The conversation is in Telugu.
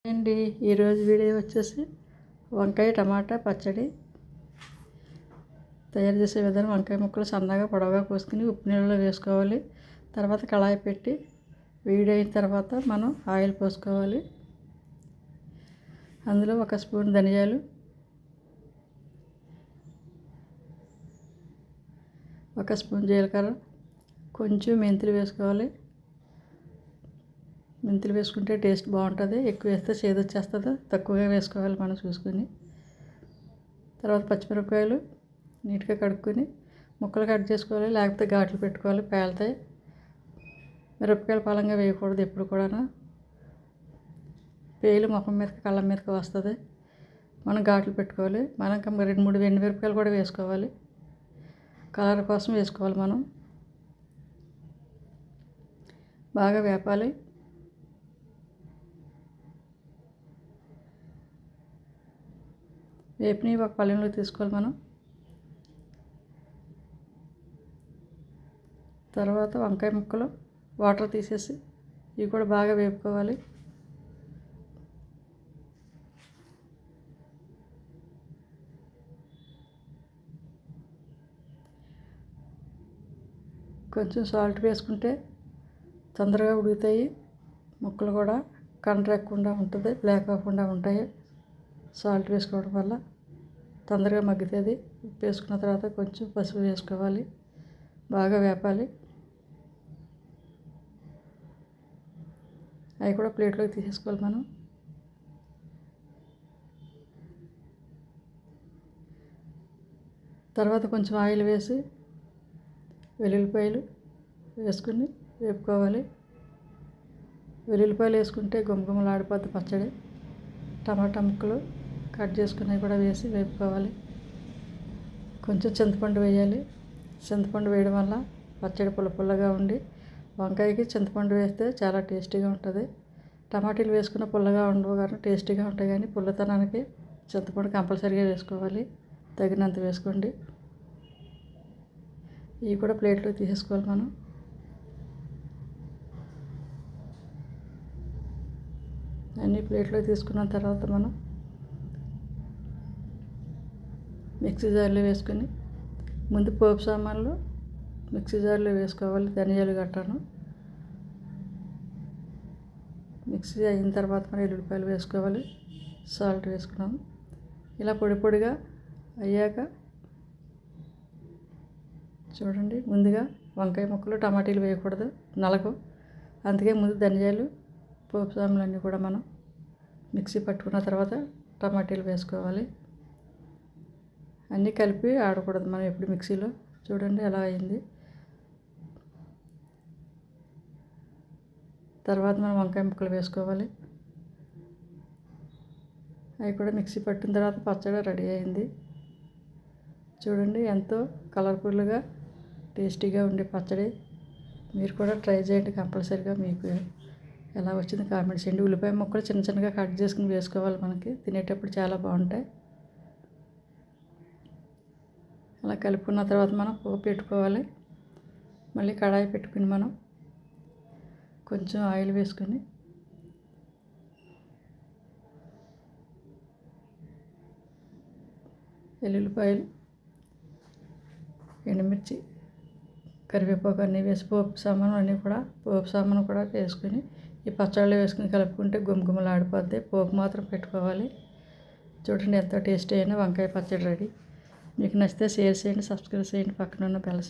అండి ఈరోజు వీడియో వచ్చేసి వంకాయ టమాటా పచ్చడి తయారు చేసే విధానం. వంకాయ ముక్కలు సన్నగా పొడవుగా కోసుకుని ఉప్పు నీళ్ళలో వేసుకోవాలి. తర్వాత కళాయి పెట్టి వేడైన తర్వాత మనం ఆయిల్ పోసుకోవాలి. అందులో 1 స్పూన్ ధనియాలు, 1 స్పూన్ జీలకర్ర, కొంచెం మెంతులు వేసుకోవాలి. మెంతులు వేసుకుంటే టేస్ట్ బాగుంటుంది. ఎక్కువ వేస్తే చేదు వచ్చేస్తుంది. తక్కువగా వేసుకోవాలి మనం చూసుకుని. తర్వాత పచ్చిమిరపకాయలు నీట్గా కడుక్కొని ముక్కలు కట్ చేసుకోవాలి, లేకపోతే ఘాట్లు పెట్టుకోవాలి, పేలుతాయి. మిరపకాయలు పలంగా వేయకూడదు ఎప్పుడు కూడా. పేలు ముఖం మీదకి కళ్ళ మీదకి వస్తుంది. మనం ఘాట్లు పెట్టుకోవాలి. మనం 2-3 ఎండుమిరపకాయలు కూడా వేసుకోవాలి. కలర్ కోసం వేసుకోవాలి. మనం బాగా వేపాలి. వేపిని ఒక పళ్ళెంలో తీసుకోవాలి మనం. తర్వాత వంకాయ ముక్కలు వాటర్ తీసేసి ఇవి కూడా బాగా వేపుకోవాలి. కొంచెం సాల్ట్ వేసుకుంటే తొందరగా ఉడుకుతాయి. ముక్కలు కూడా కండ్రెక్కకుండా ఉంటుంది, బ్లాక్ అవ్వకుండా ఉంటాయి. సాల్ట్ వేసుకోవడం వల్ల తొందరగా మగ్గుతుంది. ఉప్పు వేసుకున్న తర్వాత కొంచెం పసుపు వేసుకోవాలి. బాగా వేపాలి. అవి కూడా ప్లేట్లోకి తీసేసుకోవాలి మనం. తర్వాత కొంచెం ఆయిల్ వేసి వెల్లుల్లిపాయలు వేసుకుని వేపుకోవాలి. వెల్లుల్లిపాయలు వేసుకుంటే గుమగుమలాడిపోద్ది పచ్చడి. టమాటా ముక్కలు కట్ చేసుకున్నవి కూడా వేసి వేపుకోవాలి. కొంచెం చింతపండు వేయాలి. చింతపండు వేయడం వల్ల పచ్చడి పుల్లగా ఉండి, వంకాయకి చింతపండు వేస్తే చాలా టేస్టీగా ఉంటుంది. టమాటీలు వేసుకున్న పుల్లగా ఉండవు కానీ టేస్టీగా ఉంటాయి. కానీ పుల్లతనానికి చింతపండు కంపల్సరీగా వేసుకోవాలి. తగినంత వేసుకోండి. ఇవి కూడా ప్లేట్లో తీసేసుకోవాలి మనం. అన్నీ ప్లేట్లో తీసుకున్న తర్వాత మనం మిక్సీ జార్లో వేసుకొని ముందు పోపు సామాన్లు మిక్సీ జార్లో వేసుకోవాలి. ధనియాలు గట్టాను మిక్సీ అయిన తర్వాత మనం ఎల్లుల్లిపాయలు వేసుకోవాలి. సాల్ట్ వేసుకున్నాము. ఇలా పొడిగా అయ్యాక చూడండి, ముందుగా వంకాయ ముక్కలు టమాటీలు వేయకూడదు, నలకు. అందుకే ముందు ధనియాలు పోపు సామాన్లు అన్నీ కూడా మనం మిక్సీ పట్టుకున్న తర్వాత టమాటీలు వేసుకోవాలి. అన్నీ కలిపి ఆడకూడదు మనం ఎప్పుడు మిక్సీలో. చూడండి ఎలా అయింది. తర్వాత మనం వంకాయ ముక్కలు వేసుకోవాలి. అవి కూడా మిక్సీ పట్టిన తర్వాత పచ్చడి రెడీ అయింది. చూడండి ఎంతో కలర్ఫుల్గా టేస్టీగా ఉండే పచ్చడి. మీరు కూడా ట్రై చేయండి కంపల్సరీగా. మీకు ఎలా వచ్చింది కామెంట్స్ చేయండి. ఉల్లిపాయ ముక్కలు చిన్నగా కట్ చేసుకుని వేసుకోవాలి. మనకి తినేటప్పుడు చాలా బాగుంటాయి. అలా కలుపుకున్న తర్వాత మనం పోపు పెట్టుకోవాలి. మళ్ళీ కడాయి పెట్టుకుని మనం కొంచెం ఆయిల్ వేసుకొని వెల్లుల్లిపాయలు, ఎండుమిర్చి, కరివేపాకు అన్నీ వేసి పోపు సామాను కూడా వేసుకొని ఈ పచ్చళ్ళు వేసుకుని కలుపుకుంటే గుమగుమలాడిపోద్ది. పోపు మాత్రం పెట్టుకోవాలి. చూడండి ఎంతో టేస్టీ అయిన వంకాయ పచ్చడి రెడీ. మీకు నచ్చితే షేర్ చేయండి, సబ్స్క్రైబ్ చేయండి, పక్కన ఉన్న బెల్